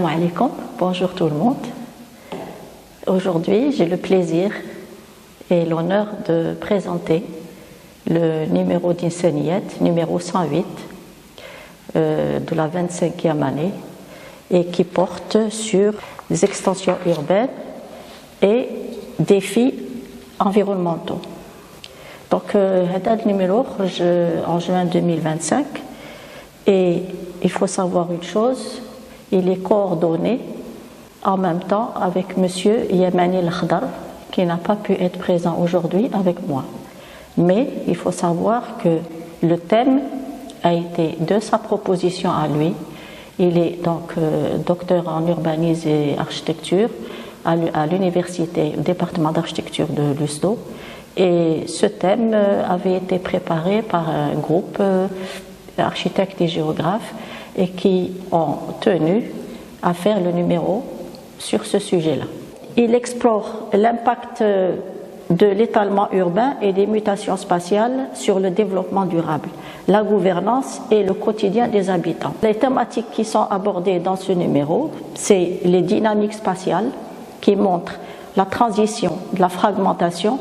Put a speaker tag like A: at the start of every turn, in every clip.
A: Assalamu alaikum, bonjour tout le monde. Aujourd'hui, j'ai le plaisir et l'honneur de présenter le numéro d'Insaniyat, numéro 108 de la 25e année et qui porte sur les extensions urbaines et défis environnementaux. Donc, ce numéro en juin 2025 et il faut savoir une chose, il est coordonné en même temps avec M. Yamani Al-Khdar qui n'a pas pu être présent aujourd'hui avec moi. Mais il faut savoir que le thème a été de sa proposition à lui. Il est donc docteur en urbanisme et architecture à l'université, au département d'architecture de l'USDO. Et ce thème avait été préparé par un groupe d'architectes et géographes et qui ont tenu à faire le numéro sur ce sujet-là. Il explore l'impact de l'étalement urbain et des mutations spatiales sur le développement durable, la gouvernance et le quotidien des habitants. Les thématiques qui sont abordées dans ce numéro, c'est les dynamiques spatiales qui montrent la transition de la fragmentation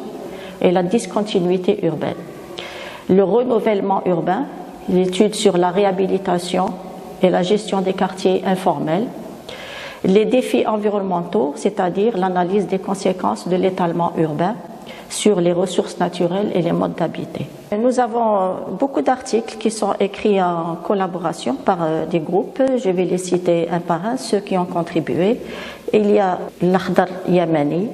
A: et la discontinuité urbaine, le renouvellement urbain, l'étude sur la réhabilitation et la gestion des quartiers informels, les défis environnementaux, c'est-à-dire l'analyse des conséquences de l'étalement urbain sur les ressources naturelles et les modes d'habiter. Nous avons beaucoup d'articles qui sont écrits en collaboration par des groupes. Je vais les citer un par un, ceux qui ont contribué. Il y a l'Akhdar Yamani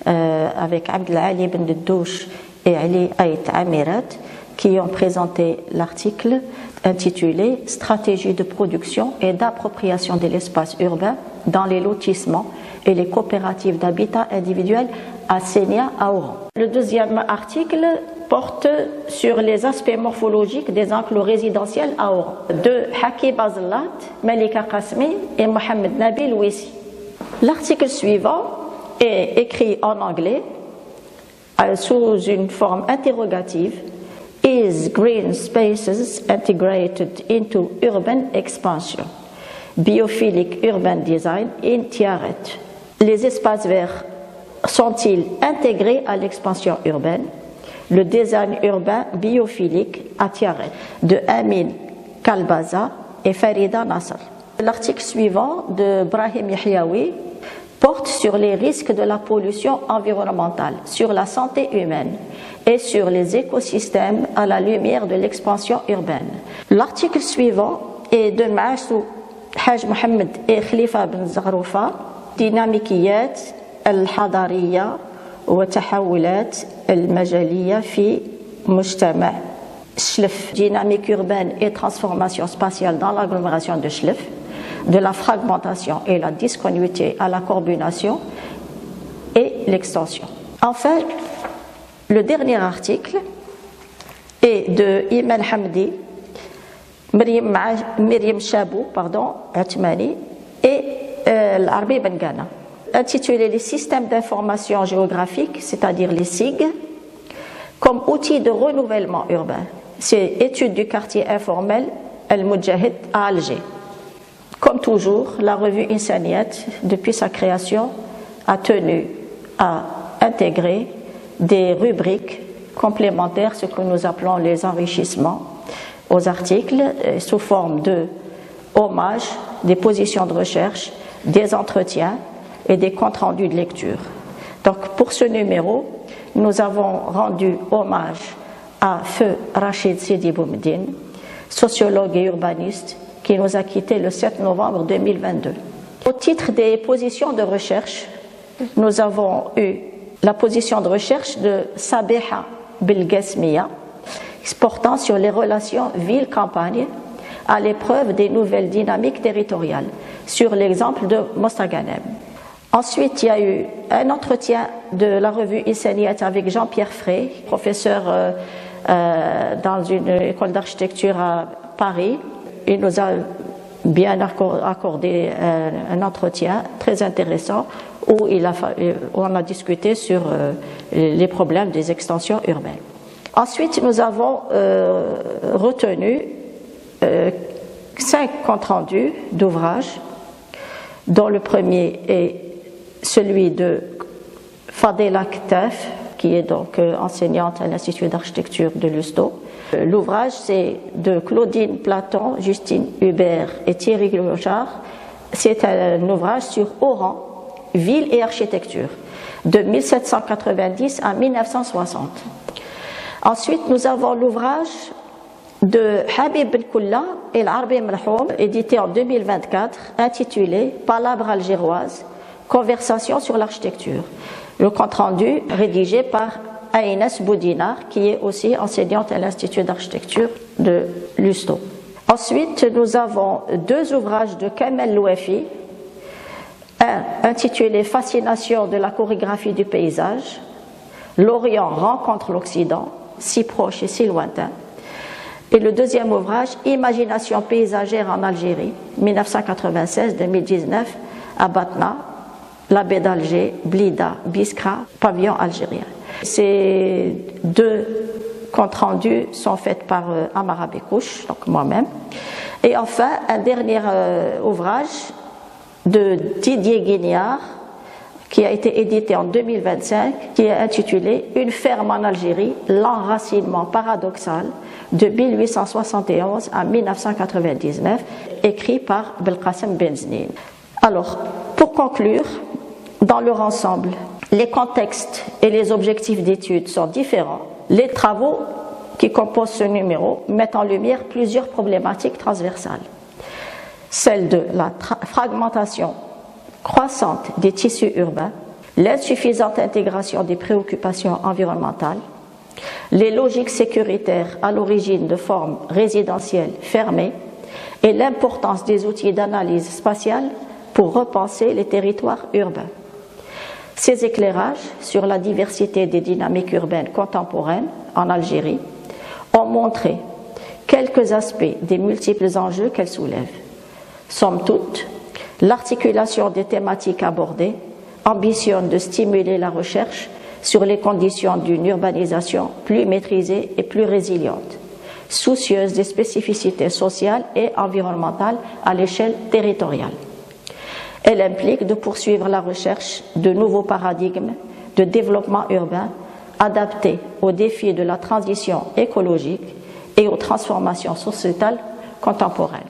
A: avec Abdelali Ibn Douche et Ali Ait Amirat qui ont présenté l'article intitulé « Stratégie de production et d'appropriation de l'espace urbain dans les lotissements et les coopératives d'habitat individuel à Sénia à Oran ». Le deuxième article porte sur les aspects morphologiques des enclos résidentiels à Oran, de Haki Bazlat, Malika Qasmi et Mohamed Nabil Ouissi. L'article suivant est écrit en anglais sous une forme interrogative. Is green spaces integrated into urban expansion? Biophilic urban design in Tiaret. Les espaces verts sont-ils intégrés à l'expansion urbaine? Le design urbain biophilique à Tiaret de Amin Kalbaza et Farida Nasser. L'article suivant de Brahim Yahyaoui porte sur les risques de la pollution environnementale, sur la santé humaine et sur les écosystèmes à la lumière de l'expansion urbaine. L'article suivant est de Maassou Haj Mohamed et Khalifa Ben Zaghroufa, ديناميكيات الحضارية وتحولات المجالية في مجتمع Chlef, dynamique urbaine et transformation spatiale dans l'agglomération de Chlef, de la fragmentation et la discontinuité à la coordination et l'extension. Enfin, le dernier article est de Iman Hamdi, Myriam Chabou, Atmani et l'Arbi Bengana, intitulé Les systèmes d'information géographique, c'est-à-dire les SIG, comme outil de renouvellement urbain. C'est étude du quartier informel Al-Mujahid à Alger. Comme toujours, la revue Insaniyat, depuis sa création, a tenu à intégrer des rubriques complémentaires, ce que nous appelons les enrichissements, aux articles sous forme de hommages, des positions de recherche, des entretiens et des comptes rendus de lecture. Donc pour ce numéro, nous avons rendu hommage à Feu Rachid Sidi Boumedine, sociologue et urbaniste, qui nous a quittés le 7 novembre 2022. Au titre des positions de recherche, nous avons eu la position de recherche de Sabeha Belgesmia, portant sur les relations ville-campagne à l'épreuve des nouvelles dynamiques territoriales, sur l'exemple de Mostaganem. Ensuite, il y a eu un entretien de la revue Insaniyat avec Jean-Pierre Frey, professeur dans une école d'architecture à Paris. Il nous a bien accordé un entretien très intéressant où on a discuté sur les problèmes des extensions urbaines. Ensuite, nous avons retenu 5 comptes rendus d'ouvrages dont le premier est celui de Fadela Ktaf, qui est donc enseignante à l'Institut d'architecture de Lusto. L'ouvrage, c'est de Claudine Platon, Justine Hubert et Thierry Clochard. C'est un ouvrage sur Oran, ville et architecture, de 1790 à 1960. Ensuite, nous avons l'ouvrage de Habib Ben-Kulla et l'Arbi Mrhoum, édité en 2024, intitulé Palabres algéroises, conversation sur l'architecture. Le compte-rendu rédigé par Aïnas Boudinar, qui est aussi enseignante à l'Institut d'architecture de Lusto. Ensuite, nous avons deux ouvrages de Kamel Louafi, un intitulé Fascination de la chorégraphie du paysage, L'Orient rencontre l'Occident, si proche et si lointain, et le deuxième ouvrage, Imagination paysagère en Algérie, 1996-2019, à Batna, la baie d'Alger, Blida, Biskra, pavillon algérien. Ces deux comptes rendus sont faits par Amara Bekouch, donc moi-même. Et enfin, un dernier ouvrage de Didier Guignard, qui a été édité en 2025, qui est intitulé Une ferme en Algérie, l'enracinement paradoxal de 1871 à 1999, écrit par Belkacem Benznine. Alors, pour conclure, dans leur ensemble, les contextes et les objectifs d'études sont différents. Les travaux qui composent ce numéro mettent en lumière plusieurs problématiques transversales. Celle de la fragmentation croissante des tissus urbains, l'insuffisante intégration des préoccupations environnementales, les logiques sécuritaires à l'origine de formes résidentielles fermées et l'importance des outils d'analyse spatiale pour repenser les territoires urbains. Ces éclairages sur la diversité des dynamiques urbaines contemporaines en Algérie ont montré quelques aspects des multiples enjeux qu'elles soulèvent. Somme toute, l'articulation des thématiques abordées ambitionne de stimuler la recherche sur les conditions d'une urbanisation plus maîtrisée et plus résiliente, soucieuse des spécificités sociales et environnementales à l'échelle territoriale. Elle implique de poursuivre la recherche de nouveaux paradigmes de développement urbain adaptés aux défis de la transition écologique et aux transformations sociétales contemporaines.